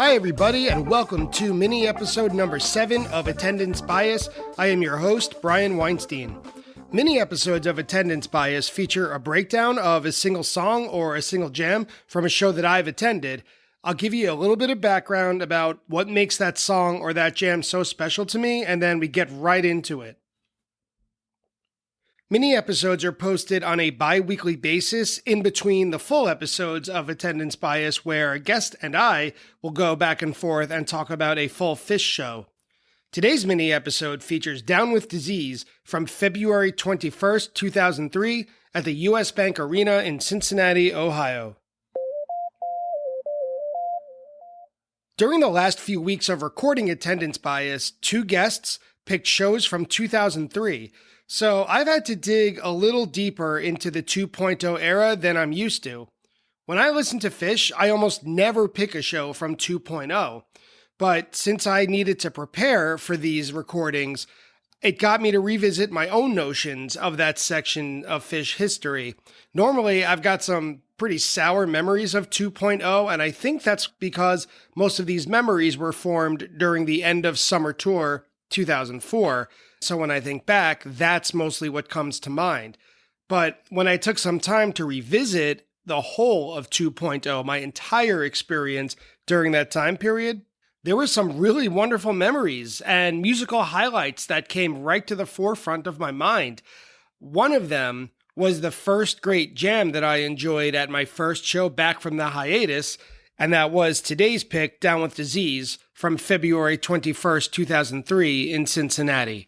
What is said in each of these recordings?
Hi everybody, and welcome to mini episode number 7 of Attendance Bias. I am your host, Brian Weinstein. Mini episodes of Attendance Bias feature a breakdown of a single song or a single jam from a show that I've attended. I'll give you a little bit of background about what makes that song or that jam so special to me, and then we get right into it. Mini episodes are posted on a bi-weekly basis in between the full episodes of Attendance Bias, where a guest and I will go back and forth and talk about a full Phish show. Today's mini episode features Down with Disease from February 21st, 2003 at the US Bank Arena in Cincinnati, Ohio. During the last few weeks of recording Attendance Bias, 2 guests picked shows from 2003, so I've had to dig a little deeper into the 2.0 era than I'm used to. When I listen to Phish, I almost never pick a show from 2.0, but since I needed to prepare for these recordings, it got me to revisit my own notions of that section of Phish history. Normally, I've got some pretty sour memories of 2.0, and I think that's because most of these memories were formed during the end of Summer Tour 2004. So when I think back, that's mostly what comes to mind. But when I took some time to revisit the whole of 2.0, my entire experience during that time period, there were some really wonderful memories and musical highlights that came right to the forefront of my mind. One of them was the first great jam that I enjoyed at my first show back from the hiatus, and that was today's pick, Down with Disease, from February 21st, 2003 in Cincinnati.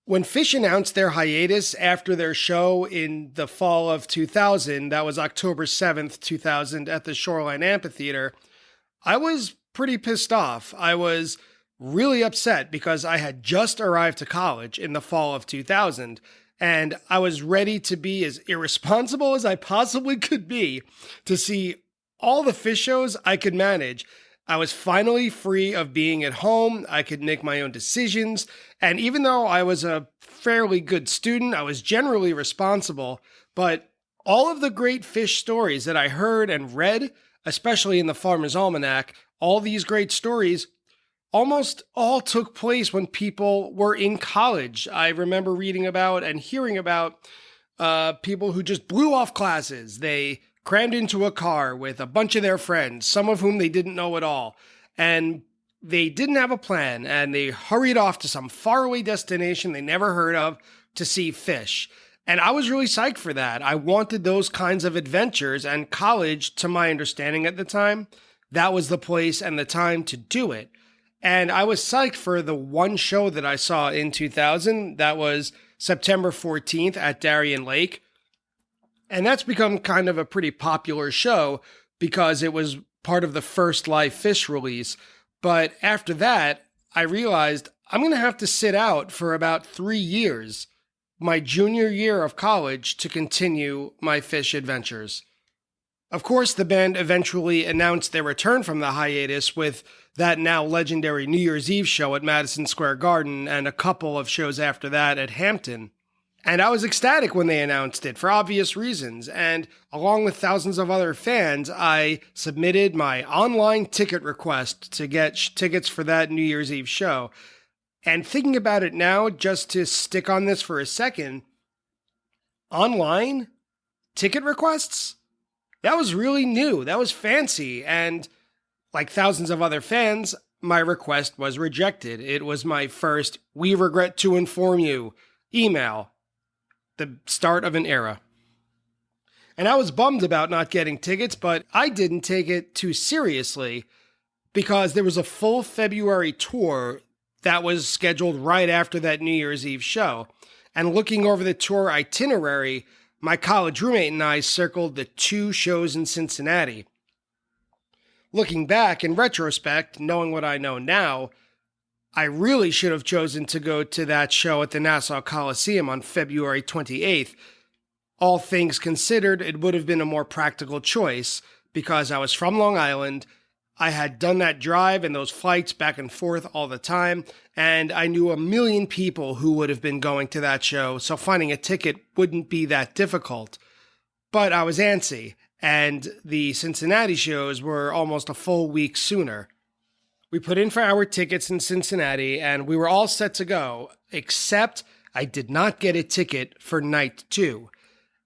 When Phish announced their hiatus after their show in the fall of 2000, that was October 7th, 2000, at the Shoreline Amphitheater, I was pretty pissed off. I was really upset because I had just arrived to college in the fall of 2000, and I was ready to be as irresponsible as I possibly could be to see all the Phish shows I could manage. I was finally free of being at home. I could make my own decisions. And even though I was a fairly good student, I was generally responsible. But all of the great Phish stories that I heard and read, especially in the Farmer's Almanac, all these great stories almost all took place when people were in college. I remember reading about and hearing about people who just blew off classes. They crammed into a car with a bunch of their friends, some of whom they didn't know at all, and they didn't have a plan, and they hurried off to some faraway destination they never heard of to see Phish. And I was really psyched for that. I wanted those kinds of adventures, and college, to my understanding at the time, that was the place and the time to do it. And I was psyched for the one show that I saw in 2000. That was September 14th at Darien Lake. And that's become kind of a pretty popular show because it was part of the first live Phish release. But after that, I realized I'm going to have to sit out for about 3 years, my junior year of college, to continue my Phish adventures. Of course, the band eventually announced their return from the hiatus with that now legendary New Year's Eve show at Madison Square Garden and a couple of shows after that at Hampton. And I was ecstatic when they announced it for obvious reasons, and along with thousands of other fans, I submitted my online ticket request to get tickets for that New Year's Eve show. And thinking about it now, just to stick on this for a second, online ticket requests? That was really new, that was fancy, and like thousands of other fans, my request was rejected. It was my first "we regret to inform you" email. The start of an era. And I was bummed about not getting tickets, but I didn't take it too seriously because there was a full February tour that was scheduled right after that New Year's Eve show. And looking over the tour itinerary, my college roommate and I circled the 2 shows in Cincinnati. Looking back in retrospect, knowing what I know now, I really should have chosen to go to that show at the Nassau Coliseum on February 28th. All things considered, it would have been a more practical choice because I was from Long Island, I had done that drive and those flights back and forth all the time, and I knew a million people who would have been going to that show, so finding a ticket wouldn't be that difficult. But I was antsy, and the Cincinnati shows were almost a full week sooner. We put in for our tickets in Cincinnati, and we were all set to go, except I did not get a ticket for night 2.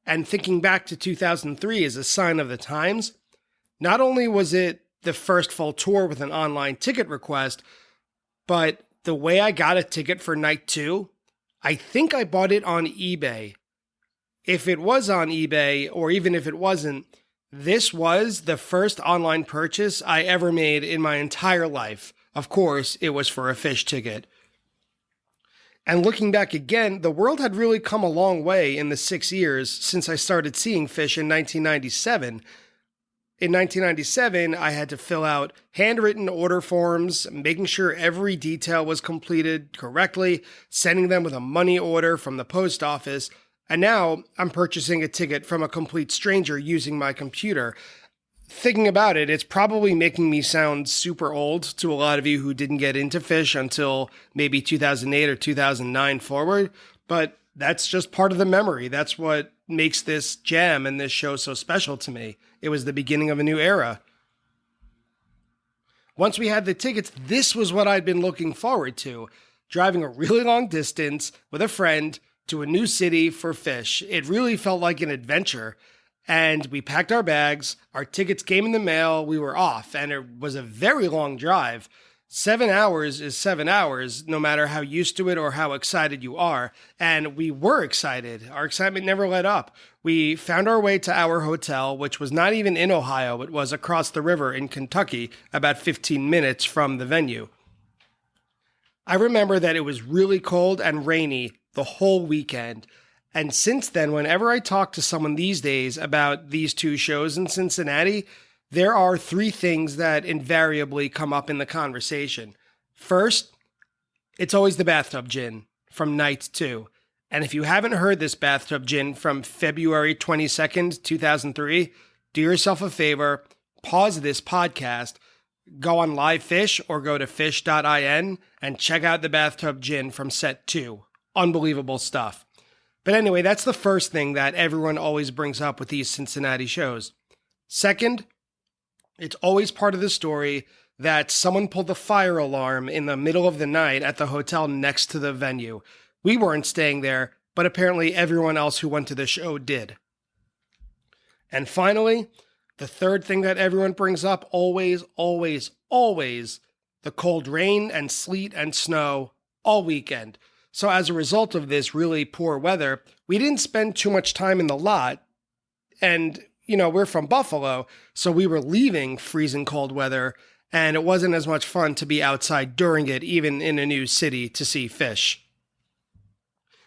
And thinking back to 2003 as a sign of the times, not only was it the first full tour with an online ticket request, but the way I got a ticket for night 2, I think I bought it on eBay. If it was on eBay, or even if it wasn't, this was the first online purchase I ever made in my entire life. Of course, it was for a Phish ticket. And looking back again, the world had really come a long way in the 6 years since I started seeing Phish in 1997. In 1997, I had to fill out handwritten order forms, making sure every detail was completed correctly, sending them with a money order from the post office. And now I'm purchasing a ticket from a complete stranger using my computer. Thinking about it, it's probably making me sound super old to a lot of you who didn't get into Phish until maybe 2008 or 2009 forward, but that's just part of the memory. That's what makes this jam and this show so special to me. It was the beginning of a new era. Once we had the tickets, this was what I'd been looking forward to. Driving a really long distance with a friend to a new city for Phish. It really felt like an adventure. And we packed our bags, our tickets came in the mail, we were off, and it was a very long drive. 7 hours is 7 hours, no matter how used to it or how excited you are. And we were excited. Our excitement never let up. We found our way to our hotel, which was not even in Ohio. It was across the river in Kentucky, about 15 minutes from the venue. I remember that it was really cold and rainy the whole weekend. And since then, whenever I talk to someone these days about these 2 shows in Cincinnati, there are 3 things that invariably come up in the conversation. First, it's always the bathtub gin from night 2. And if you haven't heard this bathtub gin from February 22nd, 2003, do yourself a favor, pause this podcast, go on Live Phish or go to phish.in and check out the bathtub gin from set 2. Unbelievable stuff. But anyway, that's the first thing that everyone always brings up with these Cincinnati shows. Second, it's always part of the story that someone pulled the fire alarm in the middle of the night at the hotel next to the venue. We weren't staying there, but apparently everyone else who went to the show did. And finally, the third thing that everyone brings up always, the cold rain and sleet and snow all weekend. So as a result of this really poor weather, we didn't spend too much time in the lot. And, we're from Buffalo, so we were leaving freezing cold weather, and it wasn't as much fun to be outside during it, even in a new city, to see Phish.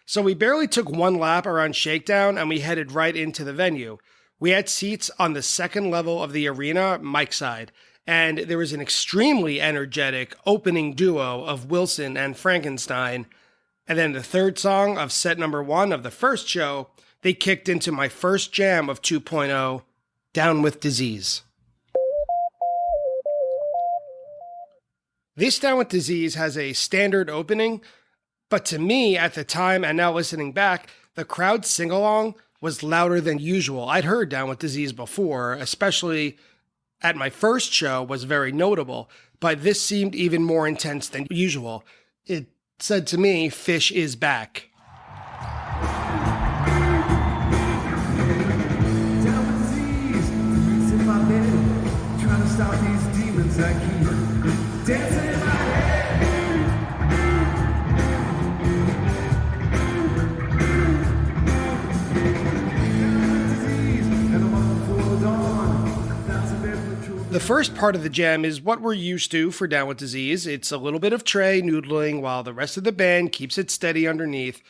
So we barely took one lap around Shakedown, and we headed right into the venue. We had seats on the second level of the arena, mic side, and there was an extremely energetic opening duo of Wilson and Frankenstein. And then the third song of set number 1 of the first show, they kicked into my first jam of 2.0, Down with Disease. This Down with Disease has a standard opening, but to me at the time and now listening back, the crowd sing-along was louder than usual. I'd heard Down with Disease before, especially at my first show was very notable, but this seemed even more intense than usual. It said to me, Phish is back. Down with disease, roots in my bed, trying to stop these demons that keep dancing in my head. Down with disease, and I'm up before dawn. That's a bit. The first part of the jam is what we're used to for Down with Disease. It's a little bit of Trey noodling while the rest of the band keeps it steady underneath.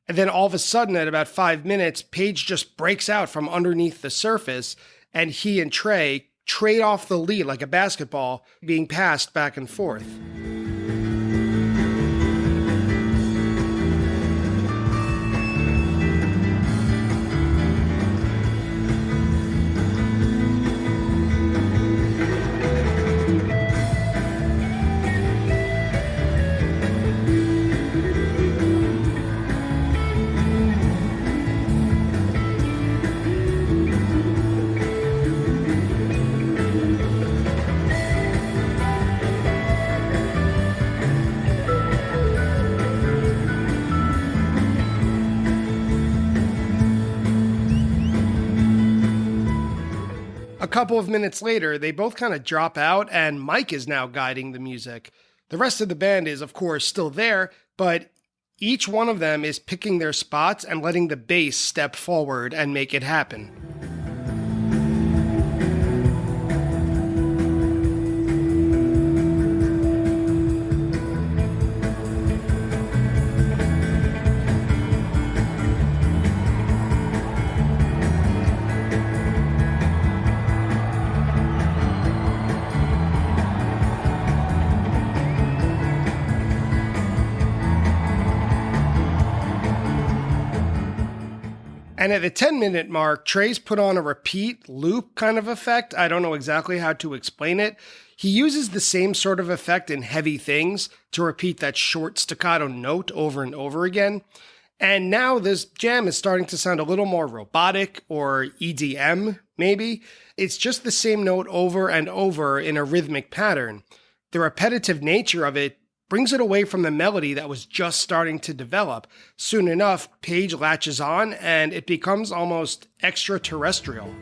And then all of a sudden, at about 5 minutes, Page just breaks out from underneath the surface, and he and Trey trade off the lead like a basketball being passed back and forth. couple of minutes later, they both kind of drop out and Mike is now guiding the music. The rest of the band is, of course, still there, but each one of them is picking their spots and letting the bass step forward and make it happen. And at the 10-minute mark, Trey's put on a repeat loop kind of effect. I don't know exactly how to explain it. He uses the same sort of effect in Heavy Things to repeat that short staccato note over and over again. And now this jam is starting to sound a little more robotic or EDM, maybe. It's just the same note over and over in a rhythmic pattern. The repetitive nature of it brings it away from the melody that was just starting to develop. Soon enough, Page latches on and it becomes almost extraterrestrial.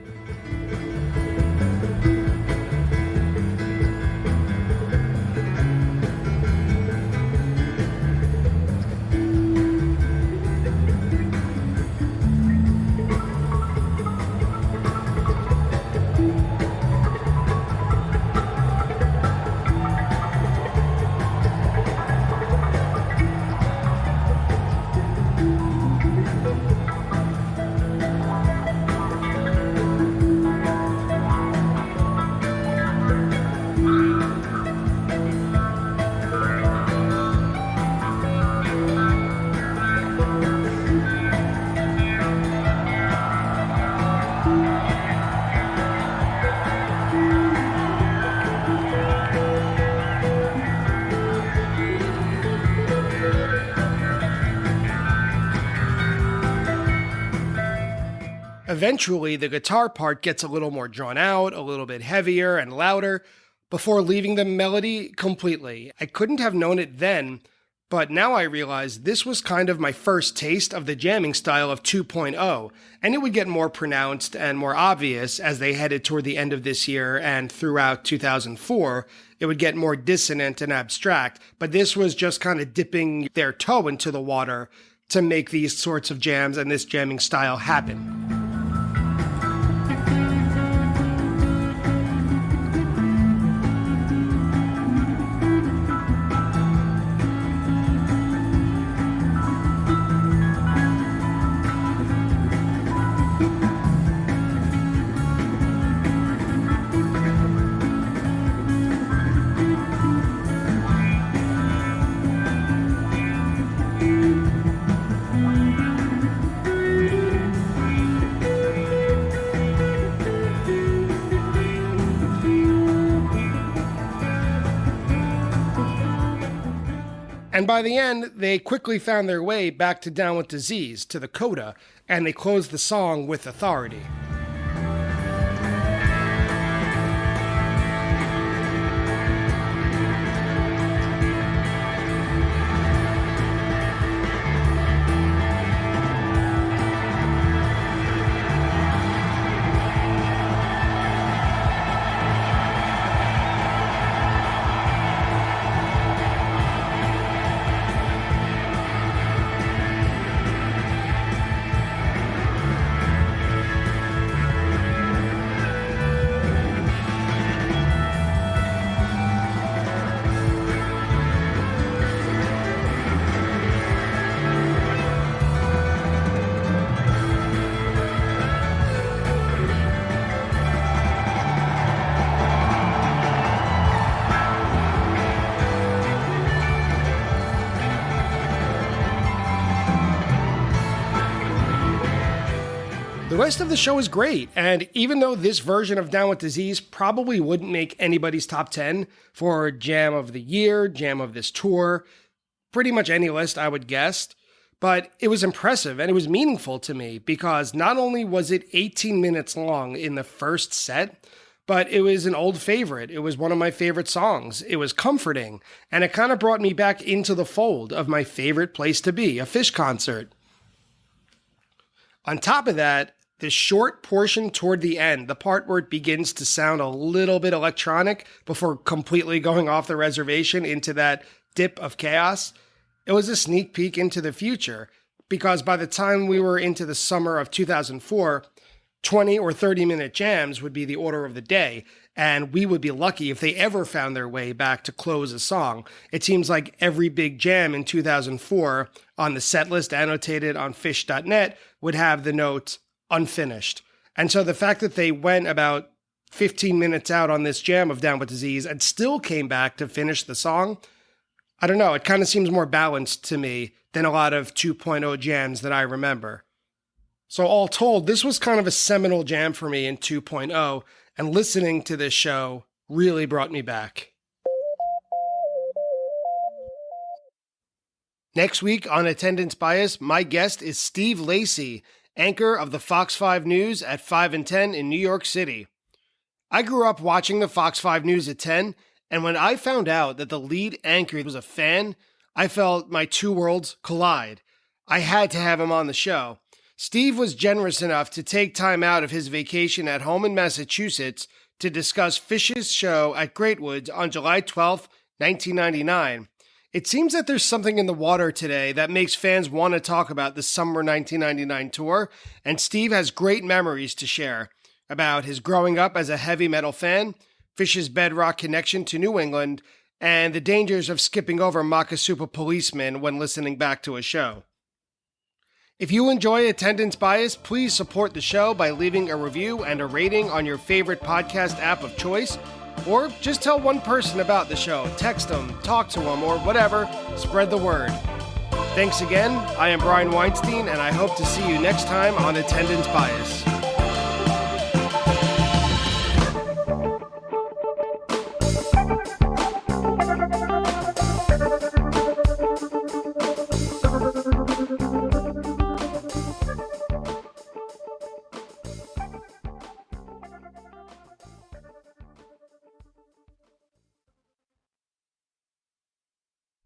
Eventually, the guitar part gets a little more drawn out, a little bit heavier and louder, before leaving the melody completely. I couldn't have known it then, but now I realize this was kind of my first taste of the jamming style of 2.0, and it would get more pronounced and more obvious as they headed toward the end of this year and throughout 2004. It would get more dissonant and abstract, but this was just kind of dipping their toe into the water to make these sorts of jams and this jamming style happen. And by the end, they quickly found their way back to Down with Disease, to the coda, and they closed the song with authority. The rest of the show is great, and even though this version of Down with Disease probably wouldn't make anybody's top 10 for Jam of the Year, Jam of this tour, pretty much any list I would guess, but it was impressive and it was meaningful to me because not only was it 18 minutes long in the first set, but it was an old favorite. It was one of my favorite songs. It was comforting, and it kind of brought me back into the fold of my favorite place to be, a Phish concert. On top of that, the short portion toward the end, the part where it begins to sound a little bit electronic before completely going off the reservation into that dip of chaos, it was a sneak peek into the future, because by the time we were into the summer of 2004, 20 or 30-minute jams would be the order of the day, and we would be lucky if they ever found their way back to close a song. It seems like every big jam in 2004 on the set list annotated on Phish.net would have the note unfinished. And so the fact that they went about 15 minutes out on this jam of Down with Disease and still came back to finish the song, I don't know, it kind of seems more balanced to me than a lot of 2.0 jams that I remember. So all told, this was kind of a seminal jam for me in 2.0, and listening to this show really brought me back. Next week on Attendance Bias, my guest is Steve Lacy, anchor of the Fox 5 News at 5 and 10 in New York City. I grew up watching the Fox 5 News at 10, and when I found out that the lead anchor was a fan, I felt my two worlds collide. I had to have him on the show. Steve was generous enough to take time out of his vacation at home in Massachusetts to discuss Phish's show at Greatwoods on July 12, 1999. It seems that there's something in the water today that makes fans want to talk about the summer 1999 tour, and Steve has great memories to share about his growing up as a heavy metal fan, Phish's bedrock connection to New England, and the dangers of skipping over Makasupa policemen when listening back to a show. If you enjoy Attendance Bias, please support the show by leaving a review and a rating on your favorite podcast app of choice, or just tell one person about the show, text them, talk to them, or whatever, spread the word. Thanks again, I am Brian Weinstein, and I hope to see you next time on Attendance Bias.